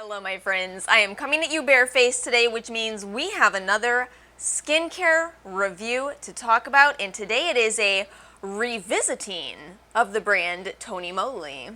Hello my friends, I am coming at you barefaced today, which means we have another skincare review to talk about, and today it is a revisiting of the brand TonyMoly.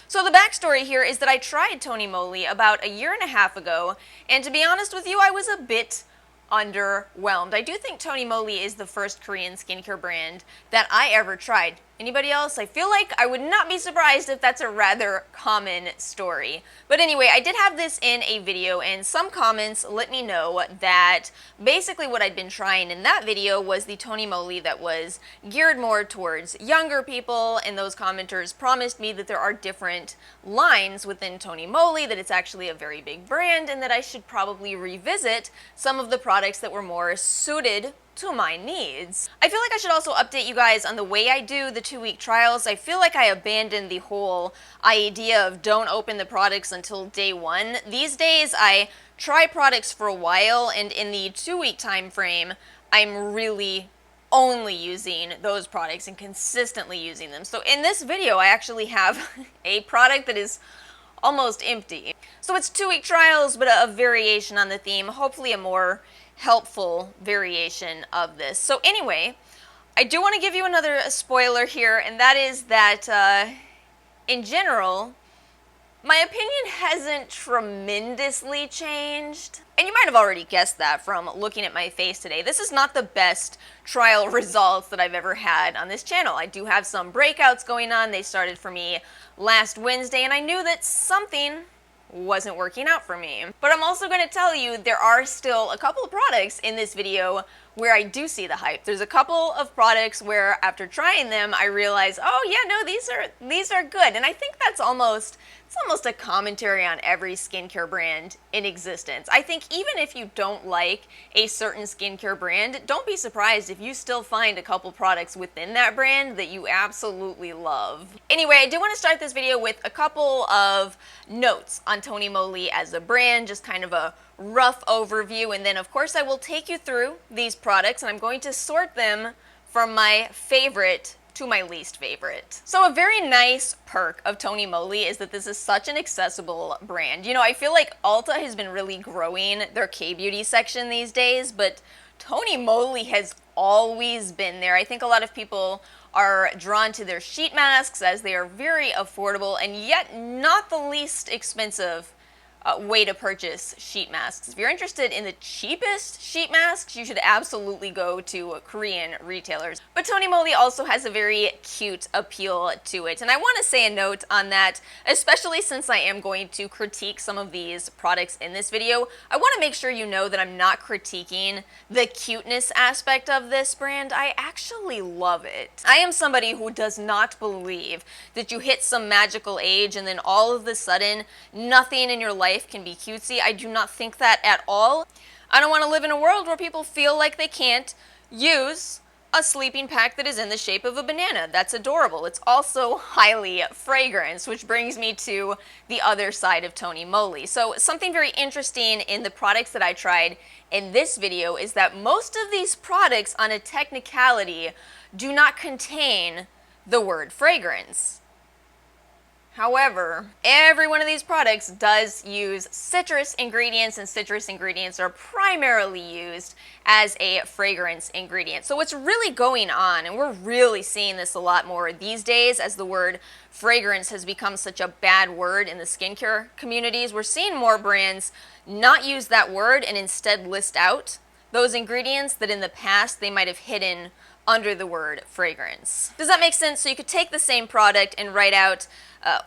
So the backstory here is that I tried TonyMoly about a year and a half ago, and to be honest with you, I was a bit underwhelmed. I do think TonyMoly is the first Korean skincare brand that I ever tried. Anybody else? I feel like I would not be surprised if that's a rather common story. But anyway, I did have this in a video, and some comments let me know that basically what I'd been trying in that video was the TonyMoly that was geared more towards younger people, and those commenters promised me that there are different lines within TonyMoly, that it's actually a very big brand, and that I should probably revisit some of the products that were more suited to my needs. I feel like I should also update you guys on the way I do the 2-week trials. I feel like I abandoned the whole idea of don't open the products until day 1. These days I try products for a while, and in the 2-week time frame I'm really only using those products and consistently using them. So in this video I actually have a product that is almost empty. So it's 2-week trials, but a variation on the theme, hopefully a more helpful variation of this. So anyway, I do want to give you another spoiler here, and that is that in general, my opinion hasn't tremendously changed. And you might have already guessed that from looking at my face today. This is not the best trial results that I've ever had on this channel. I do have some breakouts going on. They started for me last Wednesday, and I knew that something wasn't working out for me. But I'm also going to tell you there are still a couple of products in this video where I do see the hype. There's a couple of products where after trying them I realize, oh yeah, no, these are good. And I think that's almost a commentary on every skincare brand in existence. I think even if you don't like a certain skincare brand, don't be surprised if you still find a couple products within that brand that you absolutely love. Anyway, I do want to start this video with a couple of notes on TonyMoly as a brand, just kind of a rough overview, and then of course I will take you through these products and I'm going to sort them from my favorite to my least favorite. So a very nice perk of TonyMoly is that this is such an accessible brand. You know, I feel like Ulta has been really growing their K-beauty section these days, but TonyMoly has always been there. I think a lot of people are drawn to their sheet masks as they are very affordable and yet not the least expensive way to purchase sheet masks. If you're interested in the cheapest sheet masks, you should absolutely go to Korean retailers. But TonyMoly also has a very cute appeal to it. And I want to say a note on that, especially since I am going to critique some of these products in this video. I want to make sure you know that I'm not critiquing the cuteness aspect of this brand. I actually love it. I am somebody who does not believe that you hit some magical age and then all of a sudden nothing in your life can be cutesy. I do not think that at all. I don't want to live in a world where people feel like they can't use a sleeping pack that is in the shape of a banana. That's adorable. It's also highly fragrant, which brings me to the other side of TonyMoly. So something very interesting in the products that I tried in this video is that most of these products, on a technicality, do not contain the word fragrance. However, every one of these products does use citrus ingredients, and citrus ingredients are primarily used as a fragrance ingredient. So what's really going on, and we're really seeing this a lot more these days as the word fragrance has become such a bad word in the skincare communities, we're seeing more brands not use that word and instead list out those ingredients that in the past they might have hidden under the word fragrance. Does that make sense? So you could take the same product and write out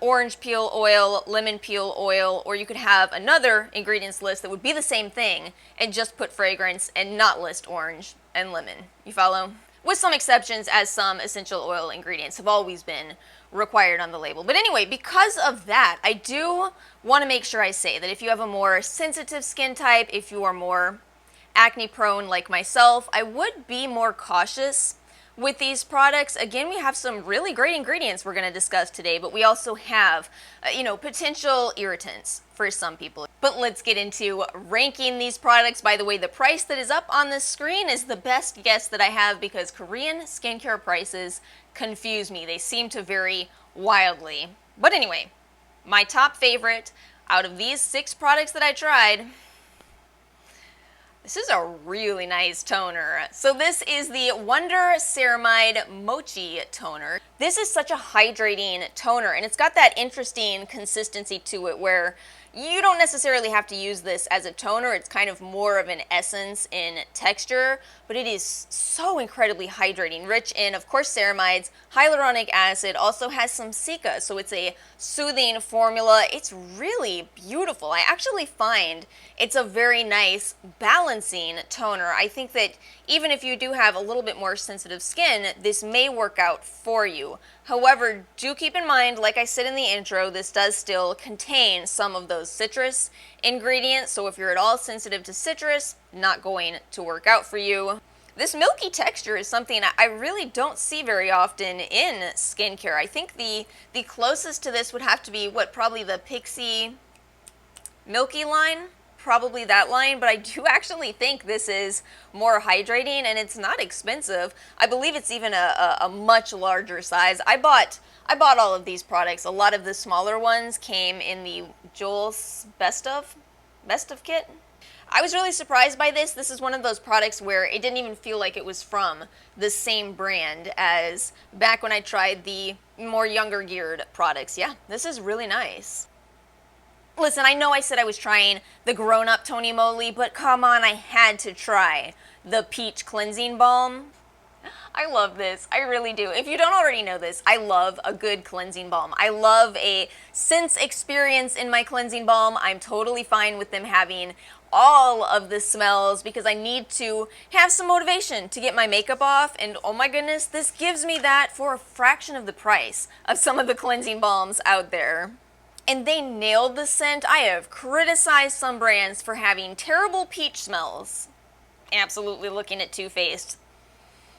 orange peel oil, lemon peel oil, or you could have another ingredients list that would be the same thing and just put fragrance and not list orange and lemon. You follow? With some exceptions, as some essential oil ingredients have always been required on the label. But anyway, because of that, I do want to make sure I say that if you have a more sensitive skin type, if you are more acne prone like myself, I would be more cautious with these products. Again, we have some really great ingredients we're going to discuss today, but we also have, potential irritants for some people. But let's get into ranking these products. By the way, the price that is up on this screen is the best guess that I have because Korean skincare prices confuse me. They seem to vary wildly. But anyway, my top favorite out of these 6 products that I tried, this is a really nice toner. So this is the Wonder Ceramide Mocchi toner. This is such a hydrating toner, and it's got that interesting consistency to it where you don't necessarily have to use this as a toner. It's kind of more of an essence in texture, but it is so incredibly hydrating, rich in, of course, ceramides, hyaluronic acid, also has some cica, so it's a soothing formula. It's really beautiful. I actually find it's a very nice balancing toner. I think that even if you do have a little bit more sensitive skin, this may work out for you. However, do keep in mind, like I said in the intro, this does still contain some of those citrus ingredients, so if you're at all sensitive to citrus, not going to work out for you. This milky texture is something I really don't see very often in skincare. I think the closest to this would have to be, probably the Pixie Milky line? Probably that line, but I do actually think this is more hydrating, and it's not expensive. I believe it's even a much larger size. I bought all of these products. A lot of the smaller ones came in the Joel's Best of kit. I was really surprised by this. This is one of those products where it didn't even feel like it was from the same brand as back when I tried the more younger geared products. Yeah, this is really nice. Listen, I know I said I was trying the grown-up TonyMoly, but come on, I had to try the Peach Cleansing Balm. I love this. I really do. If you don't already know this, I love a good cleansing balm. I love a sense experience in my cleansing balm. I'm totally fine with them having all of the smells because I need to have some motivation to get my makeup off, and oh my goodness, this gives me that for a fraction of the price of some of the cleansing balms out there. And they nailed the scent. I have criticized some brands for having terrible peach smells. Absolutely looking at Too Faced.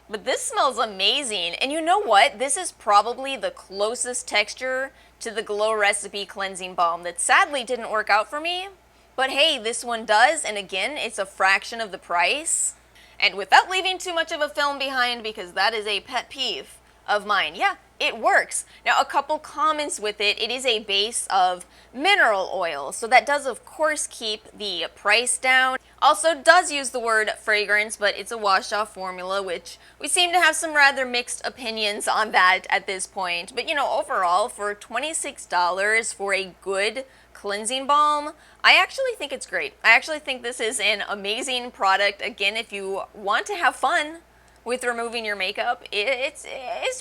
But this smells amazing. And you know what? This is probably the closest texture to the Glow Recipe Cleansing Balm that sadly didn't work out for me. But hey, this one does, and again, it's a fraction of the price. And without leaving too much of a film behind, because that is a pet peeve of mine, yeah, it works. Now, a couple comments with it. It is a base of mineral oil, so that does, of course, keep the price down. Also does use the word fragrance, but it's a wash-off formula, which we seem to have some rather mixed opinions on that at this point. But, overall, for $26 for a good cleansing balm, I actually think it's great. I actually think this is an amazing product. Again, if you want to have fun with removing your makeup, it's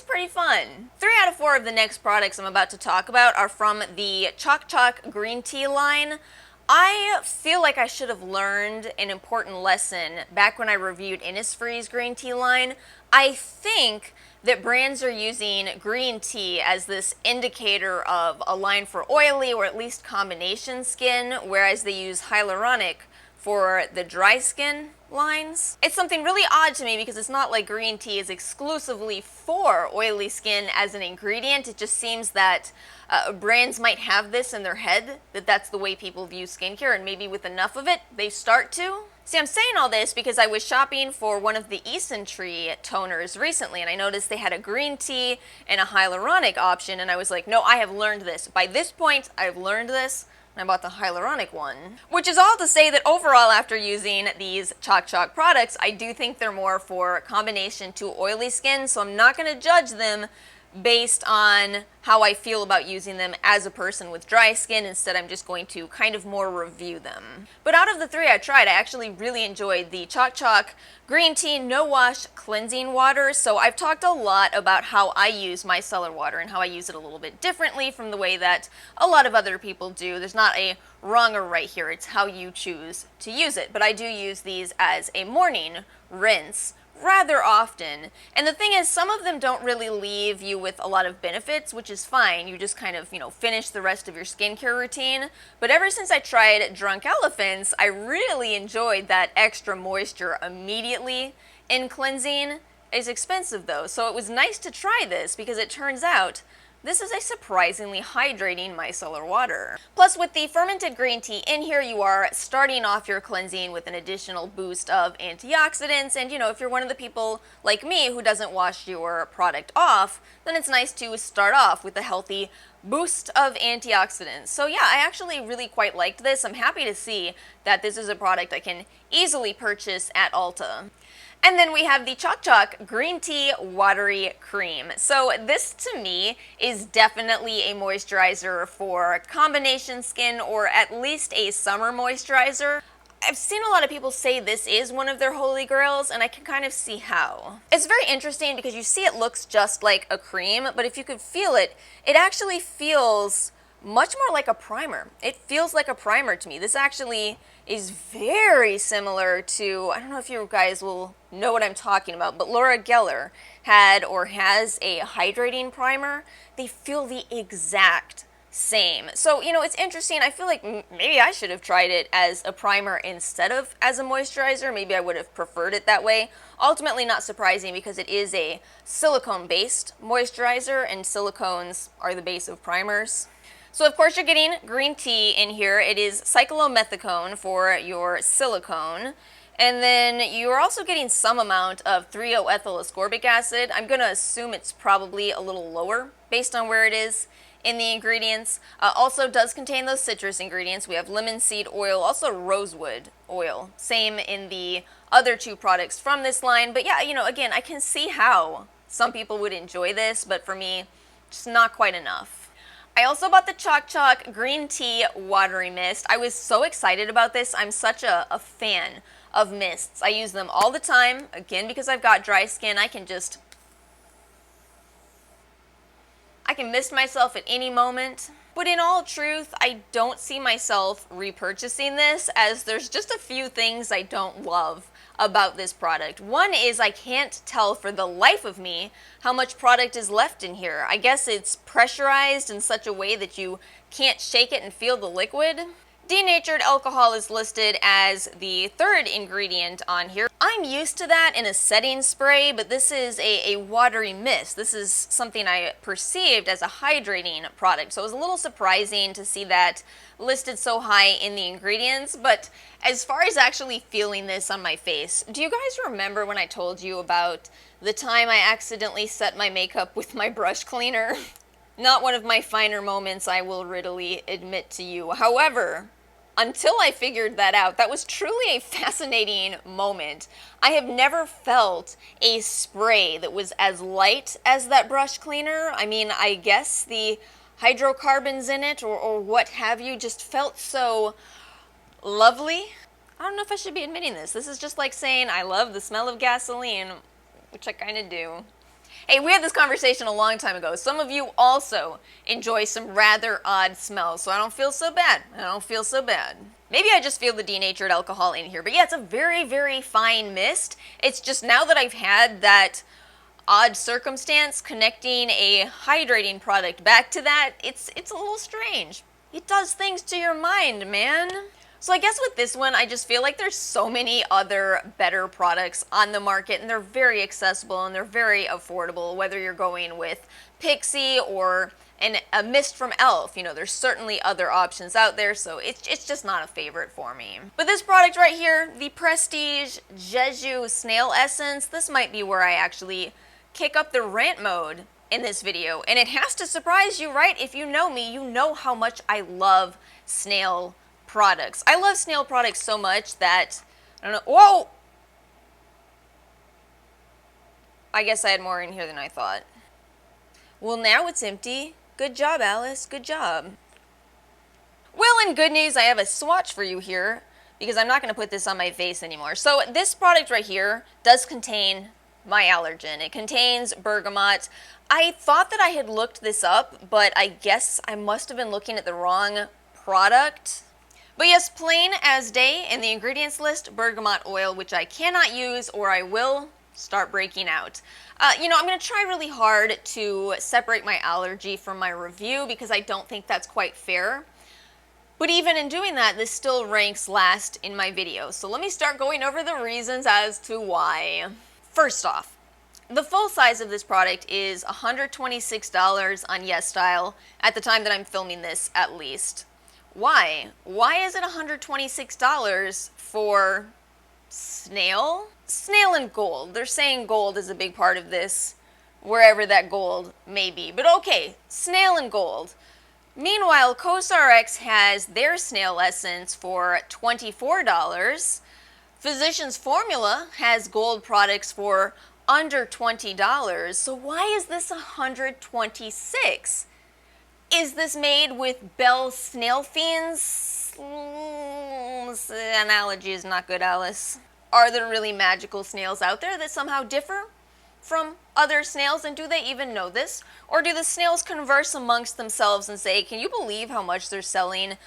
pretty fun. 3 out of 4 of the next products I'm about to talk about are from the Chok green tea line. I feel like I should have learned an important lesson back when I reviewed Innisfree's green tea line. I think that brands are using green tea as this indicator of a line for oily or at least combination skin, whereas they use hyaluronic for the dry skin lines. It's something really odd to me because it's not like green tea is exclusively for oily skin as an ingredient. It just seems that brands might have this in their head, that that's the way people view skincare, and maybe with enough of it, they start to. See, I'm saying all this because I was shopping for one of the Tree toners recently, and I noticed they had a green tea and a hyaluronic option, and I was like, no, I have learned this. By this point, I've learned this. And I bought the hyaluronic one. Which is all to say that overall, after using these Chok products, I do think they're more for combination to oily skin, so I'm not going to judge them based on how I feel about using them as a person with dry skin. Instead, I'm just going to kind of more review them. But out of the 3 I tried, I actually really enjoyed the Chok Green Tea No Wash Cleansing Water. So I've talked a lot about how I use my micellar water and how I use it a little bit differently from the way that a lot of other people do. There's not a wrong or right here, it's how you choose to use it. But I do use these as a morning rinse rather often. And the thing is, some of them don't really leave you with a lot of benefits, which is fine. You just kind of, finish the rest of your skincare routine. But ever since I tried Drunk Elephants, I really enjoyed that extra moisture immediately in cleansing. is expensive though, so it was nice to try this because it turns out this is a surprisingly hydrating micellar water. Plus, with the fermented green tea in here, you are starting off your cleansing with an additional boost of antioxidants, and if you're one of the people like me who doesn't wash your product off, then it's nice to start off with a healthy boost of antioxidants. So yeah, I actually really quite liked this. I'm happy to see that this is a product I can easily purchase at Ulta. And then we have the Chok Green Tea Watery Cream. So this to me is definitely a moisturizer for combination skin, or at least a summer moisturizer. I've seen a lot of people say this is one of their holy grails, and I can kind of see how. It's very interesting because you see it looks just like a cream, but if you could feel it, it actually feels much more like a primer. It feels like a primer to me. This actually is very similar to, I don't know if you guys will know what I'm talking about, but Laura Geller had or has a hydrating primer. They feel the exact same. So, it's interesting. I feel like maybe I should have tried it as a primer instead of as a moisturizer. Maybe I would have preferred it that way. Ultimately not surprising because it is a silicone-based moisturizer, and silicones are the base of primers. So of course you're getting green tea in here. It is cyclomethicone for your silicone. And then you're also getting some amount of 3-O-ethyl ascorbic acid. I'm going to assume it's probably a little lower based on where it is in the ingredients. Also does contain those citrus ingredients. We have lemon seed oil, also rosewood oil. Same in the other two products from this line. But yeah, again, I can see how some people would enjoy this, but for me, just not quite enough. I also bought the Chok Green Tea Watery Mist. I was so excited about this. I'm such a fan of mists. I use them all the time. Again, because I've got dry skin, I can mist myself at any moment. But in all truth, I don't see myself repurchasing this, as there's just a few things I don't love about this product. One is I can't tell for the life of me how much product is left in here. I guess it's pressurized in such a way that you can't shake it and feel the liquid. Denatured alcohol is listed as the third ingredient on here. I'm used to that in a setting spray, but this is a watery mist. This is something I perceived as a hydrating product, so it was a little surprising to see that listed so high in the ingredients. But as far as actually feeling this on my face, do you guys remember when I told you about the time I accidentally set my makeup with my brush cleaner? Not one of my finer moments, I will readily admit to you. However, until I figured that out, that was truly a fascinating moment. I have never felt a spray that was as light as that brush cleaner. I mean, I guess the hydrocarbons in it or what have you just felt so lovely. I don't know if I should be admitting this. This is just like saying I love the smell of gasoline, which I kind of do. Hey, we had this conversation a long time ago. Some of you also enjoy some rather odd smells, so I don't feel so bad. I don't feel so bad. Maybe I just feel the denatured alcohol in here. But yeah, it's a very, very fine mist. It's just now that I've had that odd circumstance connecting a hydrating product back to that, it's a little strange. It does things to your mind, man. So I guess with this one, I just feel like there's so many other better products on the market, and they're very accessible and they're very affordable, whether you're going with Pixie or a mist from e.l.f. There's certainly other options out there, so it's just not a favorite for me. But this product right here, the Prestige Jeju Snail Essence, this might be where I actually kick up the rant mode in this video. And it has to surprise you, right? If you know me, you know how much I love Snail products. I love Snail products so much that, I don't know, whoa! I guess I had more in here than I thought. Well, now it's empty. Good job, Alice. Good job. Well, in good news, I have a swatch for you here, because I'm not going to put this on my face anymore. So this product right here does contain my allergen. It contains bergamot. I thought that I had looked this up, but I guess I must have been looking at the wrong product. But yes, plain as day in the ingredients list, bergamot oil, which I cannot use or I will start breaking out. I'm going to try really hard to separate my allergy from my review because I don't think that's quite fair. But even in doing that, this still ranks last in my video. So let me start going over the reasons as to why. First off, The full size of this product is $126 on YesStyle, at the time that I'm filming this at least. Why? Why is it $126 for Snail? Snail and gold. They're saying gold is a big part of this, wherever that gold may be. But okay, Snail and gold. Meanwhile, CosRx has their Snail Essence for $24. Physicians Formula has gold products for under $20. So why is this $126? Is this made with Bell snail fins? Analogy is not good, Alice. Are there really magical snails out there that somehow differ from other snails, and do they even know this? Or do the snails converse amongst themselves and say, can you believe how much they're selling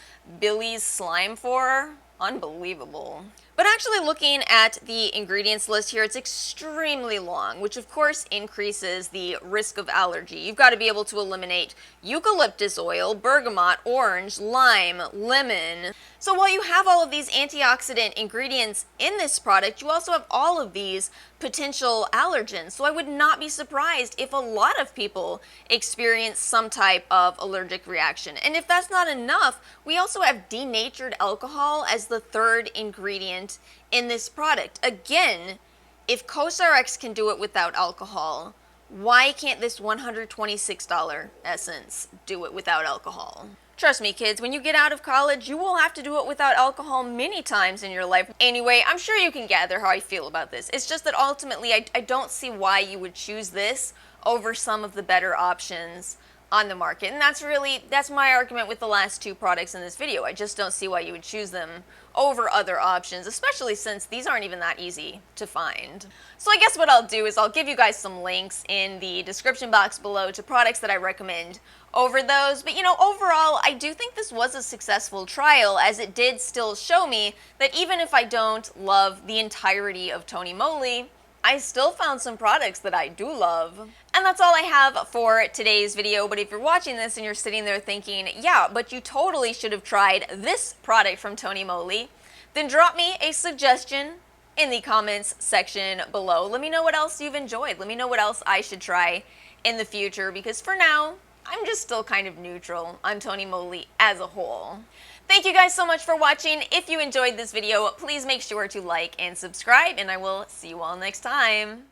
Billy's slime for? Unbelievable. But actually looking at the ingredients list here, it's extremely long, which of course increases the risk of allergy. You've got to be able to eliminate eucalyptus oil, bergamot, orange, lime, lemon. So while you have all of these antioxidant ingredients in this product, you also have all of these potential allergens. So I would not be surprised if a lot of people experience some type of allergic reaction. And if that's not enough, we also have denatured alcohol as the third ingredient in this product. Again, if CosRx can do it without alcohol, why can't this $126 essence do it without alcohol? Trust me, kids, when you get out of college, you will have to do it without alcohol many times in your life. Anyway, I'm sure you can gather how I feel about this. It's just that ultimately, I don't see why you would choose this over some of the better options on the market. And that's my argument with the last two products in this video. I just don't see why you would choose them over other options, especially since these aren't even that easy to find. So I guess what I'll do is I'll give you guys some links in the description box below to products that I recommend over those. But you know, overall, I do think this was a successful trial, as it did still show me that even if I don't love the entirety of TonyMoly, I still found some products that I do love. And that's all I have for today's video. But if you're watching this and you're sitting there thinking, yeah, but you totally should have tried this product from TonyMoly, then drop me a suggestion in the comments section below. Let me know what else you've enjoyed. Let me know what else I should try in the future, because for now, I'm just still kind of neutral on TonyMoly as a whole. Thank you guys so much for watching. If you enjoyed this video, please make sure to like and subscribe, and I will see you all next time.